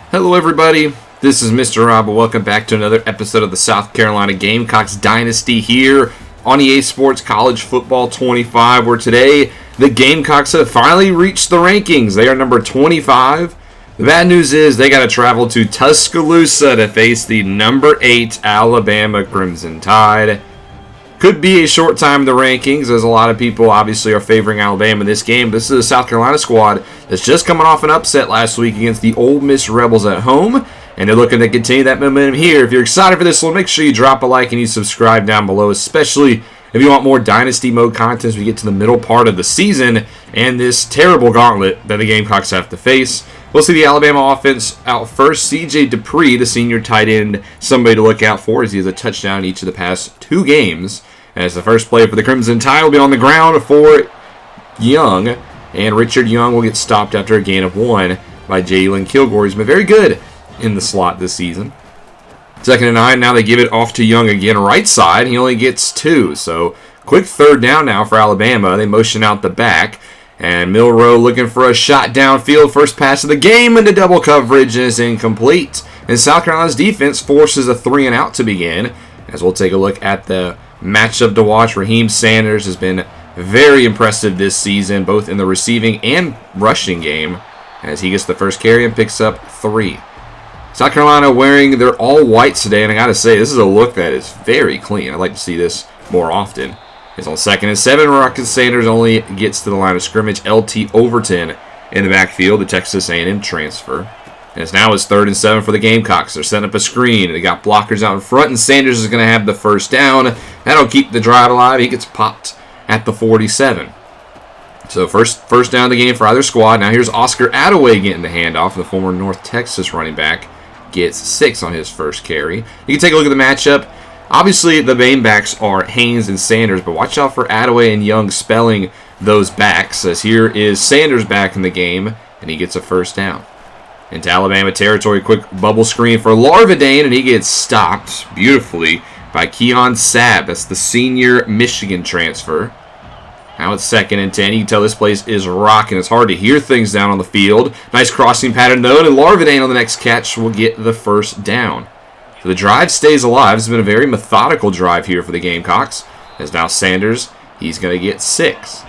Hello everybody, this is Mr. Rob, and welcome back to another episode of the South Carolina Gamecocks Dynasty here on EA Sports College Football 25, where today the Gamecocks have finally reached the rankings. They are number 25. The bad news is they got to travel to Tuscaloosa to face the number 8 Alabama Crimson Tide. Could be a short time in the rankings, as a lot of people obviously are favoring Alabama in this game. This is a South Carolina squad that's just coming off an upset last week against the Ole Miss Rebels at home, and they're looking to continue that momentum here. If you're excited for this one, make sure you drop a like and you subscribe down below, especially if you want more Dynasty Mode content as we get to the middle part of the season and this terrible gauntlet that the Gamecocks have to face. We'll see the Alabama offense out first. C.J. Dupree, the senior tight end, somebody to look out for as he has a touchdown in each of the past 2 games. As the first play for the Crimson Tide will be on the ground for Young, and Richard Young will get stopped after a gain of 1 by Jalen Kilgore. He's been very good in the slot this season. 2nd and 9, now they give it off to Young again, right side. He only gets 2, so quick 3rd down now for Alabama. They motion out the back, and Milroe looking for a shot downfield. First pass of the game into double coverage is incomplete. And South Carolina's defense forces a 3-and-out to begin, as we'll take a look at the matchup to watch. Raheem Sanders has been very impressive this season, both in the receiving and rushing game, as he gets the first carry and picks up 3. South Carolina wearing their all whites today, and I gotta say, this is a look that is very clean. I'd like to see this more often. It's on 2nd and 7. Marcus Sanders only gets to the line of scrimmage. LT Overton in the backfield, the Texas A&M transfer. And it's now 3rd and 7 for the Gamecocks. They're setting up a screen. They got blockers out in front, and Sanders is going to have the first down. That'll keep the drive alive. He gets popped at the 47. So first down of the game for either squad. Now here's Oscar Attaway getting the handoff. The former North Texas running back gets 6 on his first carry. You can take a look at the matchup. Obviously, the main backs are Haynes and Sanders, but watch out for Attaway and Young spelling those backs, as here is Sanders back in the game, and he gets a first down. Into Alabama territory, quick bubble screen for Larvadain, and he gets stopped beautifully by Keon Sabb. That's the senior Michigan transfer. Now it's 2nd and 10. You can tell this place is rocking. It's hard to hear things down on the field. Nice crossing pattern, though, and Larvadain on the next catch will get the first down. So the drive stays alive. It's been a very methodical drive here for the Gamecocks. As now Sanders, he's going to get 6.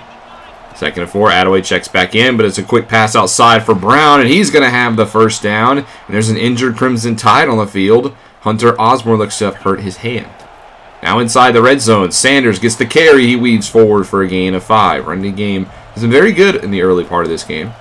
2nd and 4, Attaway checks back in, but it's a quick pass outside for Brown, and he's going to have the first down. And there's an injured Crimson Tide on the field. Hunter Osborne looks to have hurt his hand. Now inside the red zone, Sanders gets the carry. He weaves forward for a gain of 5. Running game has been very good in the early part of this game.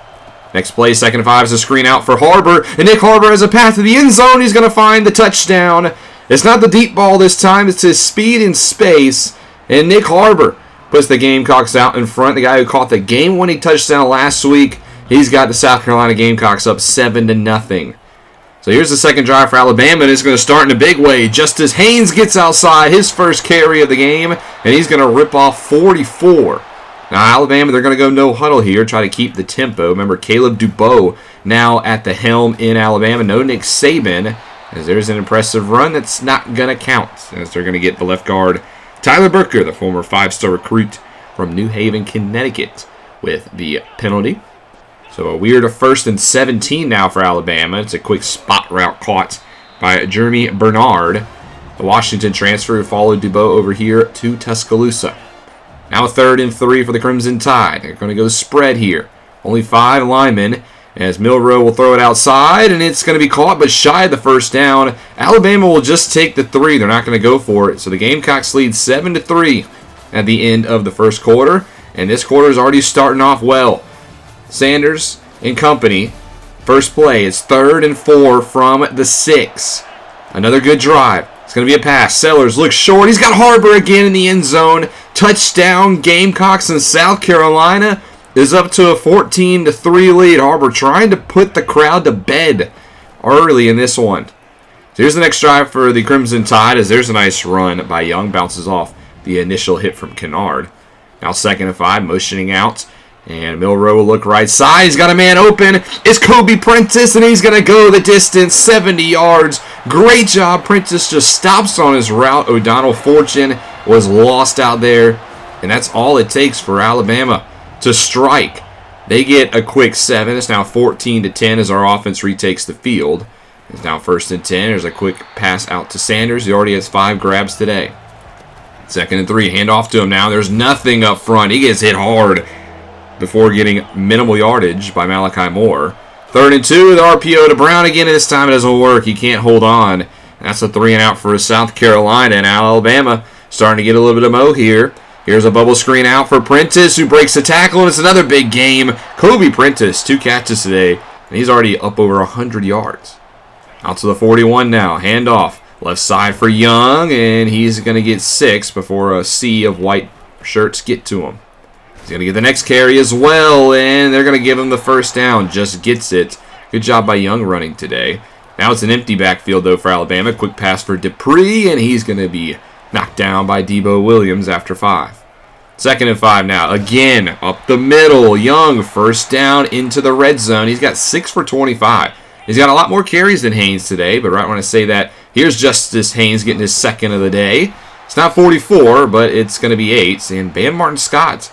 Next play, 2nd and 5 is a screen out for Harbor, and Nick Harbor has a path to the end zone. He's going to find the touchdown. It's not the deep ball this time. It's his speed and space, and Nick Harbor puts the Gamecocks out in front. The guy who caught the game-winning touchdown last week, he's got the South Carolina Gamecocks up 7-0. So here's the second drive for Alabama, and it's going to start in a big way. Just as Haynes gets outside, his first carry of the game, and he's going to rip off 44. Now Alabama, they're going to go no huddle here, try to keep the tempo. Remember, Caleb Dubois now at the helm in Alabama. No Nick Saban, as there's an impressive run that's not going to count, as they're going to get the left guard Tyler Burker, the former 5-star recruit from New Haven, Connecticut, with the penalty. So a weird 1st and 17 now for Alabama. It's a quick spot route caught by Jeremy Bernard, the Washington transfer who followed Dubois over here to Tuscaloosa. Now 3rd and 3 for the Crimson Tide. They're going to go spread here. Only 5 linemen, as Milroe will throw it outside, and it's going to be caught but shy of the first down. Alabama will just take the 3. They're not going to go for it. So the Gamecocks lead 7-3 at the end of the first quarter, and this quarter is already starting off well. Sanders and company. First play. It's 3rd and 4 from the 6. Another good drive. It's going to be a pass. Sellers looks short. He's got Harbor again in the end zone. Touchdown Gamecocks, in South Carolina is up to a 14-3 lead. Harbor trying to put the crowd to bed early in this one. So here's the next drive for the Crimson Tide, as there's a nice run by Young. Bounces off the initial hit from Kennard. Now 2nd and 5, motioning out. And Milroe will look right side. He's got a man open. It's Kobe Prentice, and he's going to go the distance, 70 yards. Great job. Prentice just stops on his route. O'Donnell Fortune was lost out there. And that's all it takes for Alabama to strike They get a quick 7. It's now 14-10 as our offense retakes the field. It's now 1st and 10. There's a quick pass out to Sanders. He already has 5 grabs today. 2nd and 3. Hand off to him now. There's nothing up front. He gets hit hard before getting minimal yardage by Malachi Moore. 3rd and 2. The RPO to Brown again. This time it doesn't work. He can't hold on. That's a 3 and out for South Carolina. And Alabama starting to get a little bit of mo here. Here's a bubble screen out for Prentice, who breaks the tackle, and it's another big game. Kobe Prentice, 2 catches today, and he's already up over 100 yards. Out to the 41 now. Handoff. Left side for Young, and he's going to get 6 before a sea of white shirts get to him. He's going to get the next carry as well, and they're going to give him the 1st down. Just gets it. Good job by Young running today. Now it's an empty backfield, though, for Alabama. Quick pass for Dupree, and he's going to be knocked down by Debo Williams after 5. 2nd and 5 now. Again, up the middle. Young, 1st down into the red zone. He's got 6 for 25. He's got a lot more carries than Haynes today, but right when I say that, here's Justice Haynes getting his 2nd of the day. It's not 44, but it's going to be 8. And Bam Martin Scott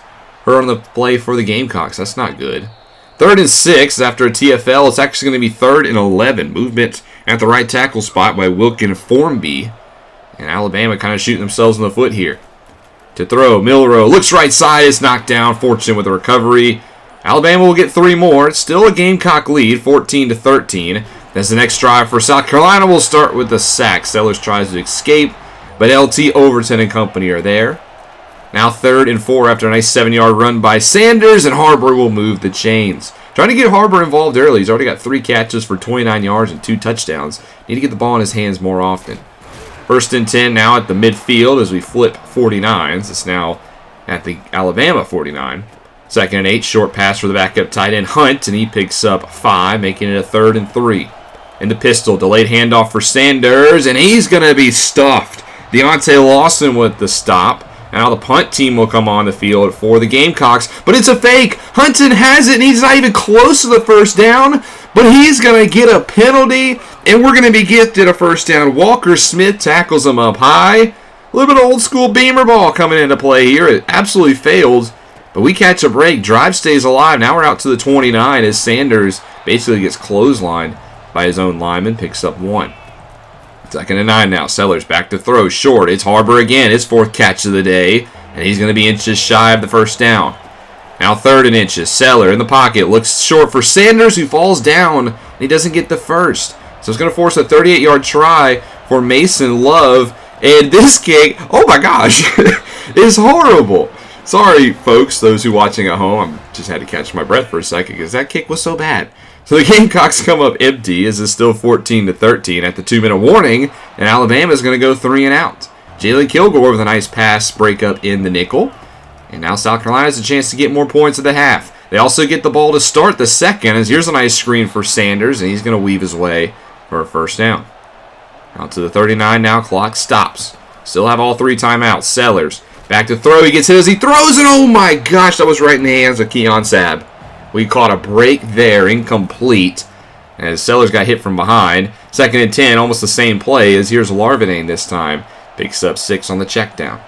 hurt on the play for the Gamecocks. That's not good. 3rd and 6 after a TFL. It's actually going to be 3rd and 11. Movement at the right tackle spot by Wilkin Formby. And Alabama kind of shooting themselves in the foot here. To throw, Milrow looks right side, is knocked down. Fortunate with the recovery. Alabama will get 3 more. It's still a Gamecock lead, 14-13. As the next drive for South Carolina will start with a sack. Sellers tries to escape, but LT, Overton, and company are there. Now 3rd and 4 after a nice 7-yard run by Sanders, and Harbor will move the chains. Trying to get Harbor involved early. He's already got 3 catches for 29 yards and 2 touchdowns. Need to get the ball in his hands more often. 1st and 10 now at the midfield as we flip 49s. It's now at the Alabama 49. 2nd and 8, short pass for the backup tight end Hunt, and he picks up 5, making it a 3rd and 3. In the pistol, delayed handoff for Sanders, and he's going to be stuffed. Deontay Lawson with the stop. Now the punt team will come on the field for the Gamecocks, but it's a fake. Hunton has it, and he's not even close to the 1st down, but he's going to get a penalty, and we're going to be gifted a 1st down. Walker Smith tackles him up high. A little bit of old school Beamer ball coming into play here. It absolutely fails, but we catch a break. Drive stays alive. Now we're out to the 29 as Sanders basically gets clotheslined by his own lineman, picks up 1. 2nd and 9 now. Sellers back to throw. Short. It's Harbor again. His 4th catch of the day, and he's going to be inches shy of the 1st down. Now 3rd and inches. Seller in the pocket. Looks short for Sanders, who falls down, and he doesn't get the 1st. So it's going to force a 38-yard try for Mason Love. And this kick, oh my gosh, is horrible. Sorry, folks, those who are watching at home. I just had to catch my breath for a second because that kick was so bad. So the Gamecocks come up empty as it's still 14-13 at the 2-minute warning, and Alabama is going to go 3 and out. Jalen Kilgore with a nice pass breakup in the nickel. And now South Carolina has a chance to get more points at the half. They also get the ball to start the 2nd, as here's a nice screen for Sanders, and he's going to weave his way for a 1st down. Out to the 39 now, clock stops. Still have all 3 timeouts. Sellers back to throw. He gets hit as he throws, and oh my gosh, that was right in the hands of Keon Sabb. We caught a break there, incomplete, as Sellers got hit from behind. 2nd and 10, almost the same play as here's Larvinane this time. Picks up 6 on the check down.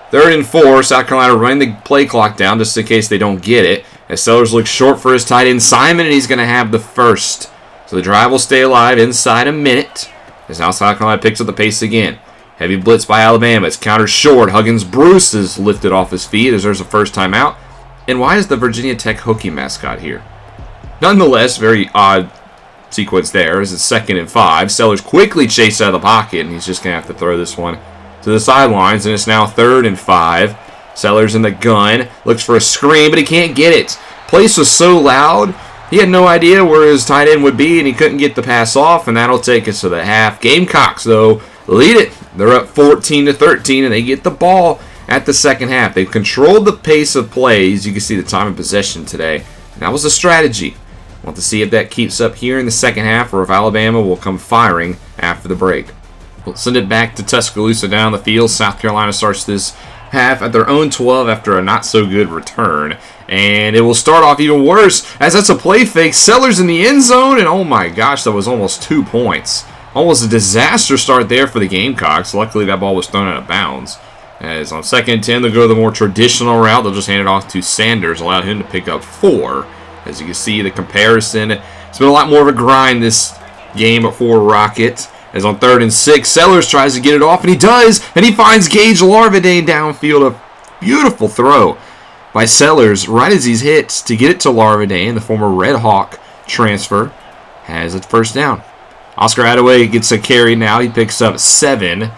3rd and 4, South Carolina running the play clock down just in case they don't get it. As Sellers looks short for his tight end Simon, and he's going to have the 1st. So the drive will stay alive inside a minute. As now South Carolina picks up the pace again. Heavy blitz by Alabama. It's countered short. Huggins Bruce is lifted off his feet as there's a 1st timeout. And why is the Virginia Tech Hokie mascot here? Nonetheless, very odd sequence there as it's 2nd and 5. Sellers quickly chased out of the pocket, and he's just going to have to throw this one to the sidelines, and it's now 3rd and 5. Sellers in the gun, looks for a screen, but he can't get it. Place was so loud, he had no idea where his tight end would be, and he couldn't get the pass off, and that'll take us to the half. Gamecocks, though, lead it. They're up 14-13, and they get the ball at the 2nd half. They've controlled the pace of plays. You can see the time of possession today. And that was the strategy. Want to see if that keeps up here in the 2nd half, or if Alabama will come firing after the break. We'll send it back to Tuscaloosa down the field. South Carolina starts this half at their own 12 after a not-so-good return. And it will start off even worse as that's a play fake. Sellers in the end zone, and oh my gosh, that was almost 2 points. Almost a disaster start there for the Gamecocks. Luckily, that ball was thrown out of bounds. As on 2nd and 10, they'll go the more traditional route. They'll just hand it off to Sanders, allow him to pick up 4. As you can see, the comparison. It's been a lot more of a grind this game for Rocket. As on 3rd and 6, Sellers tries to get it off, and he does, and he finds Gage Larvadain downfield. A beautiful throw by Sellers right as he's hit to get it to Larvadain. The former Red Hawk transfer has it first down. Oscar Attaway gets a carry now. He picks up 7.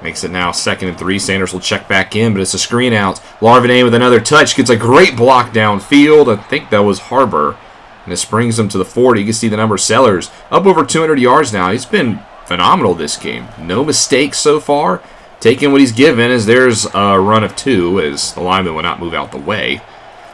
Makes it now 2nd and 3. Sanders will check back in, but it's a screen out. Larvadain with another touch. Gets a great block downfield. I think that was Harbor. And it brings him to the 40. You can see the number Sellers up over 200 yards now. He's been phenomenal this game. No mistakes so far. Taking what he's given as there's a run of 2 as the lineman will not move out the way.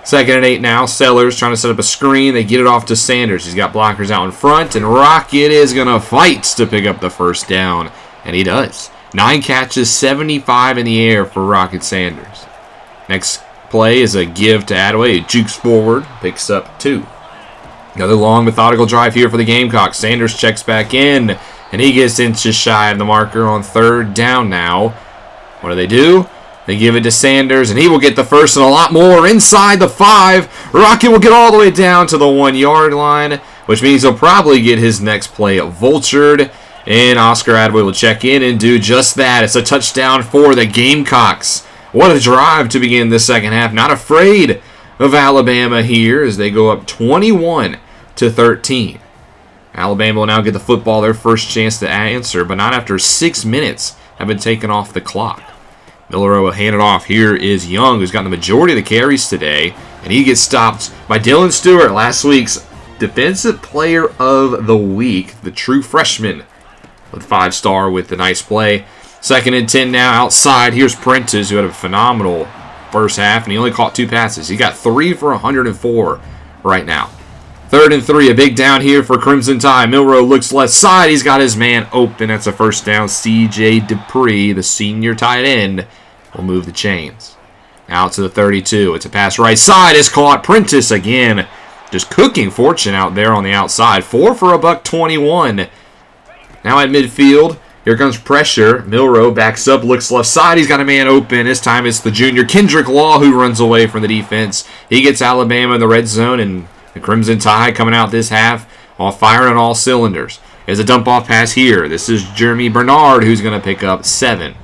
2nd and 8 now. Sellers trying to set up a screen. They get it off to Sanders. He's got blockers out in front, and Rocket is going to fight to pick up the first down. And he does. 9 catches, 75 in the air for Rocket Sanders. Next play is a give to Attaway. He jukes forward, picks up 2. Another long, methodical drive here for the Gamecocks. Sanders checks back in, and he gets inches shy of the marker on 3rd down now. What do? They give it to Sanders, and he will get the first and a lot more inside the 5. Rocket will get all the way down to the 1-yard line, which means he'll probably get his next play vultured. And Oscar Attaway will check in and do just that. It's a touchdown for the Gamecocks. What a drive to begin the second half. Not afraid of Alabama here as they go up 21-13. Alabama will now get the football, their first chance to answer, but not after 6 minutes have been taken off the clock. Milroe will hand it off. Here is Young, who's got the majority of the carries today, and he gets stopped by Dylan Stewart, last week's Defensive Player of the Week, the true freshman with 5-star with the nice play. 2nd and 10 now outside. Here's Prentice, who had a phenomenal first half, and he only caught 2 passes. He got 3 for 104 right now. 3rd and 3, a big down here for Crimson Tide. Milroe looks left side. He's got his man open. That's a first down. C.J. Dupree, the senior tight end, will move the chains. Out to the 32. It's a pass right side. It's caught. Prentice again. Just cooking fortune out there on the outside. 4 for $121. Now at midfield. Here comes pressure. Milroe backs up, looks left side. He's got a man open. This time it's the junior Kendrick Law who runs away from the defense. He gets Alabama in the red zone, and the Crimson Tide coming out this half, all firing on all cylinders. There's a dump-off pass here. This is Jeremy Bernard who's going to pick up 7.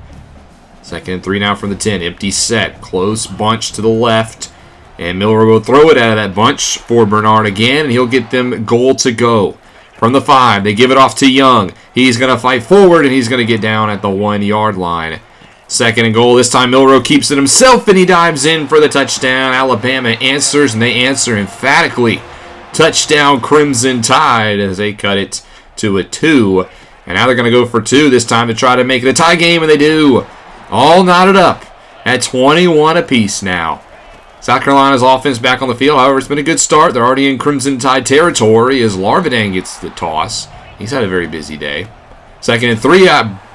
2nd and 3 now from the 10. Empty set. Close bunch to the left. And Milroe will throw it out of that bunch for Bernard again, and he'll get them goal to go. From the 5, they give it off to Young. He's going to fight forward, and he's going to get down at the 1-yard line. 2nd and goal. This time Milroe keeps it himself, and he dives in for the touchdown. Alabama answers, and they answer emphatically. Touchdown Crimson Tide as they cut it to a 2. And now they're going to go for 2 this time to try to make it a tie game, and they do. All knotted up at 21 apiece now. South Carolina's offense back on the field. However, it's been a good start. They're already in Crimson Tide territory as Larvadain gets the toss. He's had a very busy day. 2nd and 3.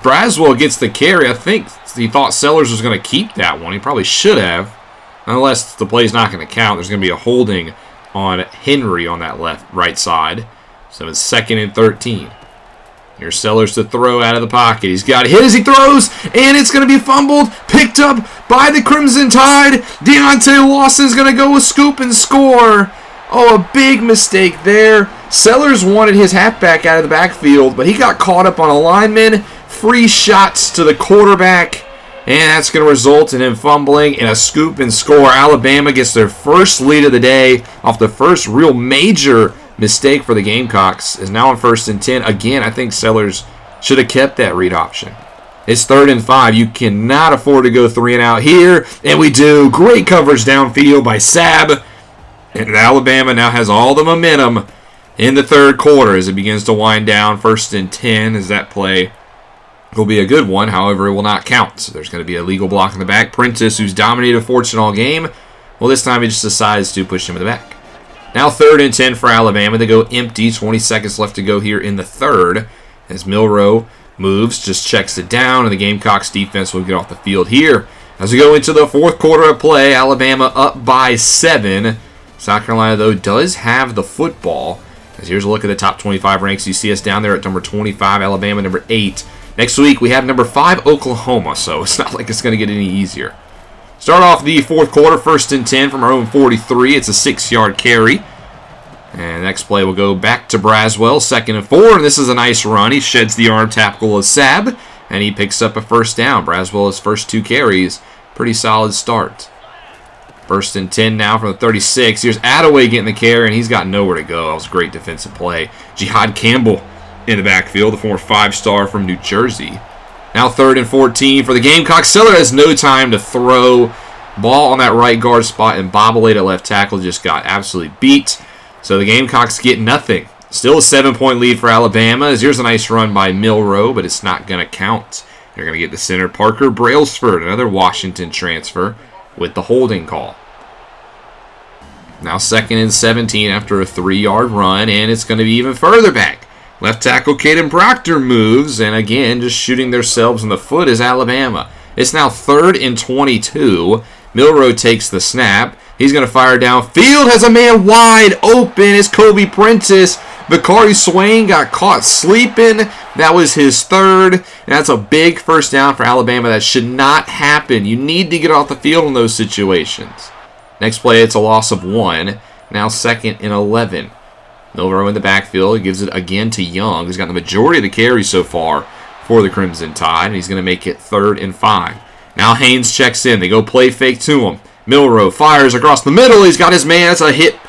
Braswell gets the carry. I think he thought Sellers was going to keep that one. He probably should have. Unless the play's not going to count. There's going to be a holding on Henry on that right side. So it's 2nd and 13. Here's Sellers to throw out of the pocket. He's got it hit as he throws, and it's going to be fumbled, picked up by the Crimson Tide. Deontay Lawson's going to go with scoop and score. Oh, a big mistake there. Sellers wanted his halfback out of the backfield, but he got caught up on a lineman. Free shots to the quarterback, and that's going to result in him fumbling and a scoop and score. Alabama gets their first lead of the day off the first real major mistake for the Gamecocks. Is now on 1st and 10. Again, I think Sellers should have kept that read option. It's 3rd and 5. You cannot afford to go 3 and out here, and we do. Great coverage downfield by Sabb. And Alabama now has all the momentum in the 3rd quarter as it begins to wind down. 1st and 10 as that play will be a good one. However, it will not count. So there's going to be a legal block in the back. Prentice, who's dominated fortune all game, well, this time he just decides to push him in the back. Now 3rd and 10 for Alabama. They go empty. 20 seconds left to go here in the 3rd. As Milroe moves, just checks it down, and the Gamecocks defense will get off the field here. As we go into the 4th quarter of play, Alabama up by 7. South Carolina, though, does have the football. As here's a look at the top 25 ranks. You see us down there at number 25, Alabama number 8. Next week, we have number 5, Oklahoma, so it's not like it's going to get any easier. Start off the 4th quarter, 1st and 10 from our own 43. It's a 6-yard carry. And next play will go back to Braswell, 2nd and 4, and this is a nice run. He sheds the arm tackle of Sab, and he picks up a first down. Braswell, his first 2 carries, pretty solid start. 1st and 10 now from the 36. Here's Attaway getting the carry, and he's got nowhere to go. That was a great defensive play. Jihad Campbell in the backfield, the former 5-star from New Jersey. Now 3rd and 14 for the Gamecocks. Seller has no time to throw. Ball on that right guard spot, and Bobolade at left tackle just got absolutely beat. So the Gamecocks get nothing. Still a 7-point lead for Alabama. Here's a nice run by Milroe, but it's not going to count. They're going to get the center, Parker Brailsford, another Washington transfer, with the holding call. Now 2nd and 17 after a 3-yard run, and it's going to be even further back. Left tackle Caden Proctor moves, and again, just shooting themselves in the foot is Alabama. It's now 3rd and 22. Milroe takes the snap. He's going to fire downfield. Has a man wide open. It's Kobe Prentice. Bakari Swain got caught sleeping. That was his 3rd. And that's a big first down for Alabama. That should not happen. You need to get off the field in those situations. Next play, it's a loss of 1. Now 2nd and 11. Milroe in the backfield. He gives it again to Young, who's got the majority of the carries so far for the Crimson Tide. And he's going to make it 3rd and 5. Now Haynes checks in. They go play fake to him. Milroe fires across the middle. He's got his man. That's a hit.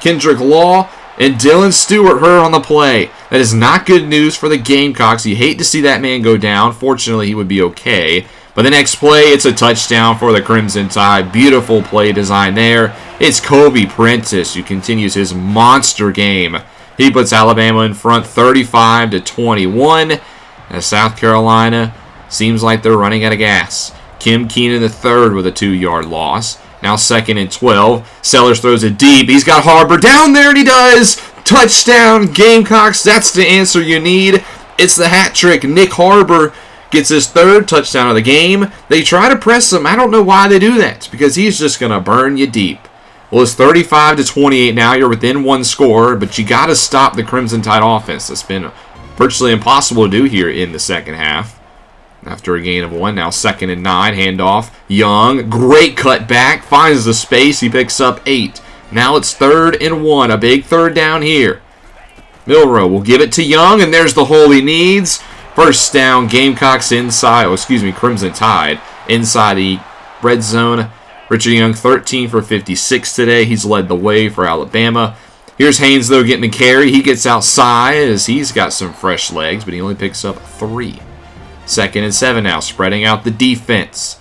Kendrick Law and Dylan Stewart hurt on the play. That is not good news for the Gamecocks. You hate to see that man go down. Fortunately, he would be okay. But the next play, it's a touchdown for the Crimson Tide. Beautiful play design there. It's Kobe Prentice who continues his monster game. He puts Alabama in front 35-21. As South Carolina seems like they're running out of gas. Kim Keenan III with a 2-yard loss. Now 2nd and 12. Sellers throws it deep. He's got Harbor down there, and he does. Touchdown, Gamecocks. That's the answer you need. It's the hat trick. Nick Harbor gets his 3rd touchdown of the game. They try to press him. I don't know why they do that. It's because he's just going to burn you deep. Well, it's 35-28 now. You're within 1 score, but you got to stop the Crimson Tide offense. That's been virtually impossible to do here in the second half. After a gain of 1, now 2nd and 9, handoff. Young, great cut back, finds the space, he picks up 8. Now it's 3rd and 1, a big 3rd down here. Milroe will give it to Young, and there's the hole he needs. First down, Gamecocks inside, Crimson Tide, inside the red zone. Richard Young, 13 for 56 today. He's led the way for Alabama. Here's Haynes, though, getting a carry. He gets outside as he's got some fresh legs, but he only picks up 3. 2nd and 7 now, spreading out the defense.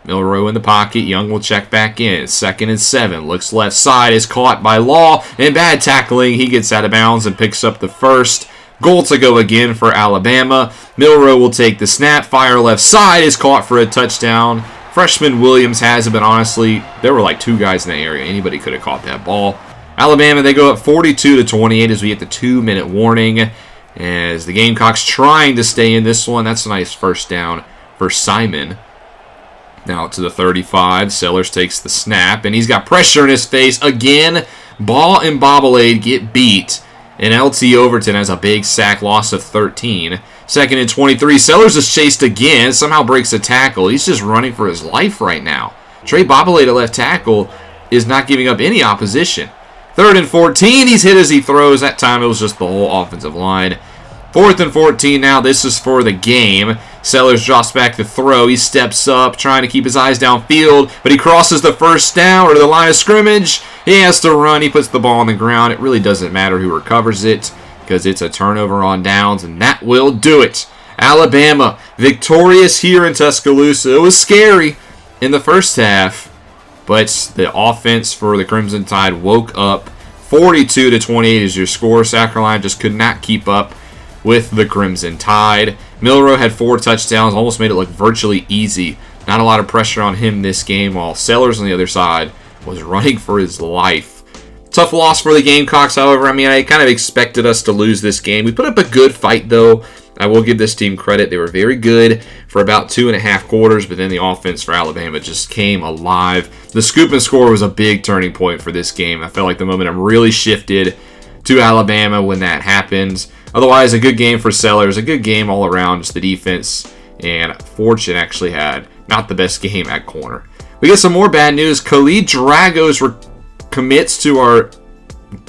Milroe in the pocket. Young will check back in. 2nd and 7. Looks left side. Is caught by Law. And bad tackling. He gets out of bounds and picks up the first. Goal to go again for Alabama. Milroe will take the snap. Fire left side. Is caught for a touchdown. Freshman Williams has it, but honestly, there were like 2 guys in the area. Anybody could have caught that ball. Alabama, they go up 42-28 as we get the 2-minute warning. As the Gamecocks trying to stay in this one. That's a nice first down for Simon. Now to the 35. Sellers takes the snap, and he's got pressure in his face again. Ball and Bobolade get beat. And LT Overton has a big sack, loss of 13. 2nd and 23. Sellers is chased again. Somehow breaks a tackle. He's just running for his life right now. Trey Bobolade at left tackle is not giving up any opposition. 3rd and 14. He's hit as he throws. That time it was just the whole offensive line. 4th and 14 now. This is for the game. Sellers drops back to throw. He steps up, trying to keep his eyes downfield, but he crosses the first down or the line of scrimmage. He has to run. He puts the ball on the ground. It really doesn't matter who recovers it because it's a turnover on downs, and that will do it. Alabama victorious here in Tuscaloosa. It was scary in the first half, but the offense for the Crimson Tide woke up. 42-28 is your score. South Carolina just could not keep up with the Crimson Tide. Milroe had 4 touchdowns, almost made it look virtually easy. Not a lot of pressure on him this game, while Sellers on the other side was running for his life. Tough loss for the Gamecocks, however. I kind of expected us to lose this game. We put up a good fight, though. I will give this team credit. They were very good for about 2.5 quarters, but then the offense for Alabama just came alive. The scoop and score was a big turning point for this game. I felt like the momentum really shifted to Alabama when that happened. Otherwise, a good game for Sellers, a good game all around, just the defense, and Fortune actually had not the best game at corner. We get some more bad news. Khalid Dragos commits to our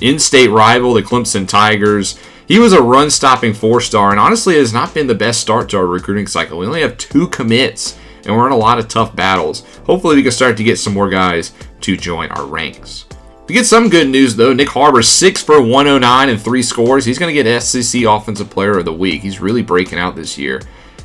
in-state rival, the Clemson Tigers. He was a run-stopping 4-star, and honestly, it has not been the best start to our recruiting cycle. We only have 2 commits, and we're in a lot of tough battles. Hopefully, we can start to get some more guys to join our ranks. We get some good news, though. Nick Harbour, 6 for 109 and 3 scores. He's going to get SEC Offensive Player of the Week. He's really breaking out this year.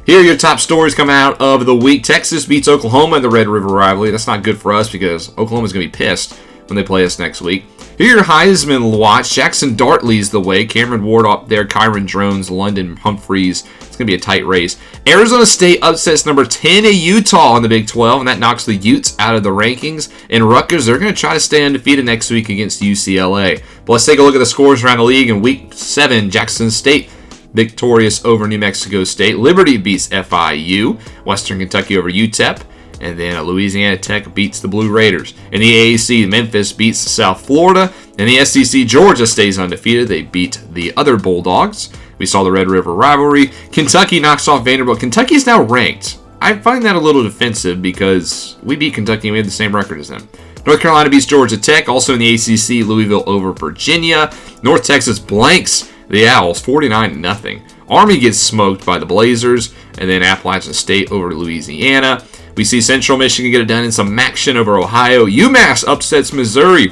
Here are your top stories coming out of the week. Texas beats Oklahoma in the Red River rivalry. That's not good for us because Oklahoma's going to be pissed when they play us next week. Here are your Heisman watch. Jackson Dart leads the way. Cameron Ward up there. Kyron Drones, London Humphreys. It's going to be a tight race. Arizona State upsets number 10 at Utah in the Big 12, and that knocks the Utes out of the rankings. And Rutgers, they're going to try to stay undefeated next week against UCLA. But let's take a look at the scores around the league. In Week 7, Jackson State victorious over New Mexico State. Liberty beats FIU. Western Kentucky over UTEP. And then Louisiana Tech beats the Blue Raiders. In the AAC, Memphis beats South Florida. In the SEC, Georgia stays undefeated. They beat the other Bulldogs. We saw the Red River rivalry. Kentucky knocks off Vanderbilt. Kentucky is now ranked. I find that a little defensive because we beat Kentucky and we had the same record as them. North Carolina beats Georgia Tech. Also in the ACC, Louisville over Virginia. North Texas blanks the Owls 49-0. Army gets smoked by the Blazers. And then Appalachian State over Louisiana. We see Central Michigan get it done in some action over Ohio. UMass upsets Missouri.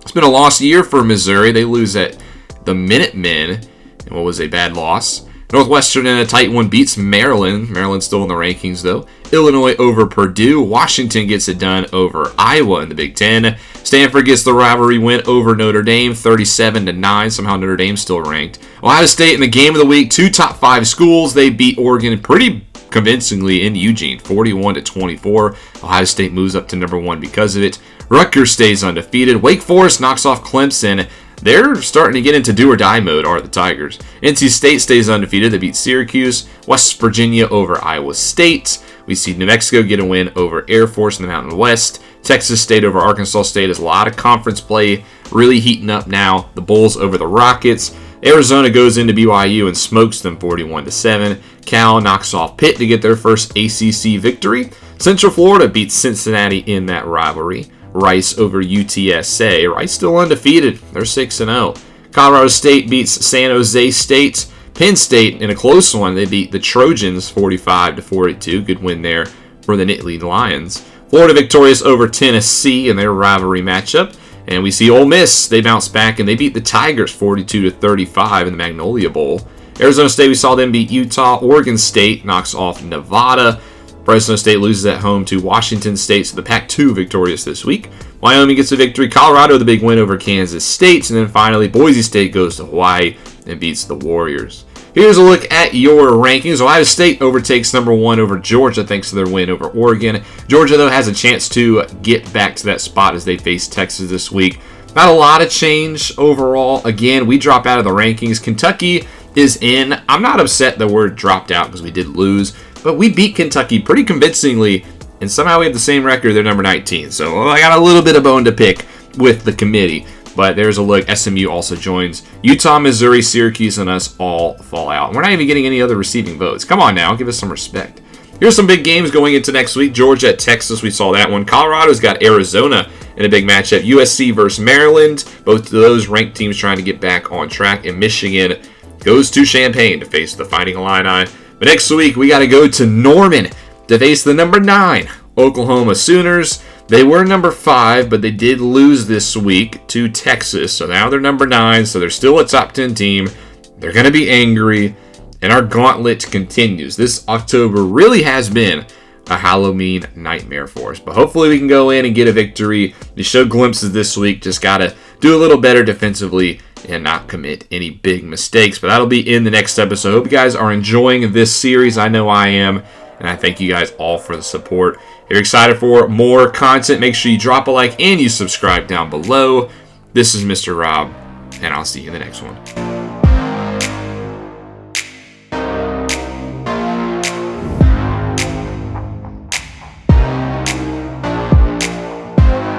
It's been a lost year for Missouri. They lose at the Minutemen in what was a bad loss. Northwestern in a tight one beats Maryland. Maryland's still in the rankings, though. Illinois over Purdue. Washington gets it done over Iowa in the Big Ten. Stanford gets the rivalry win over Notre Dame, 37-9. Somehow Notre Dame's still ranked. Ohio State in the game of the week. 2 top 5 schools. They beat Oregon pretty convincingly in Eugene, 41-24. Ohio State moves up to number 1 because of it. Rutgers stays undefeated. Wake Forest knocks off Clemson. They're starting to get into do-or-die mode, are the Tigers. NC State stays undefeated. They beat Syracuse. West Virginia over Iowa State. We see New Mexico get a win over Air Force in the Mountain West. Texas State over Arkansas State. There's a lot of conference play really heating up now. The Bulls over the Rockets. Arizona goes into BYU and smokes them 41-7. Cal knocks off Pitt to get their first ACC victory. Central Florida beats Cincinnati in that rivalry. Rice over UTSA. Rice still undefeated. They're 6-0. Colorado State beats San Jose State. Penn State in a close one. They beat the Trojans 45-42. Good win there for the Nittany Lions. Florida victorious over Tennessee in their rivalry matchup. And we see Ole Miss. They bounce back and they beat the Tigers 42-35 in the Magnolia Bowl. Arizona State, we saw them beat Utah. Oregon State knocks off Nevada. Fresno State loses at home to Washington State, so the Pac-2 victorious this week. Wyoming gets a victory. Colorado, the big win over Kansas State. And then finally, Boise State goes to Hawaii and beats the Warriors. Here's a look at your rankings. Ohio State overtakes number 1 over Georgia thanks to their win over Oregon. Georgia, though, has a chance to get back to that spot as they face Texas this week. Not a lot of change overall. Again, we drop out of the rankings. Kentucky is in. I'm not upset that we're dropped out because we did lose, but we beat Kentucky pretty convincingly, and somehow we have the same record. They're number 19, so I got a little bit of bone to pick with the committee. But there's a look. SMU also joins. Utah, Missouri, Syracuse, and us all fall out. We're not even getting any other receiving votes. Come on now, give us some respect. Here's some big games going into next week. Georgia at Texas, we saw that one. Colorado's got Arizona in a big matchup. USC versus Maryland. Both of those ranked teams trying to get back on track. And Michigan goes to Champaign to face the Fighting Illini. But next week, we got to go to Norman to face the number 9 Oklahoma Sooners. They were number 5, but they did lose this week to Texas. So now they're number 9, so they're still a top 10 team. They're going to be angry, and our gauntlet continues. This October really has been a Halloween nightmare for us. But hopefully we can go in and get a victory. We showed glimpses this week. Just got to do a little better defensively and not commit any big mistakes. But that'll be in the next episode. I hope you guys are enjoying this series. I know I am. And I thank you guys all for the support. If you're excited for more content, make sure you drop a like and you subscribe down below. This is Mr. Rob, and I'll see you in the next one.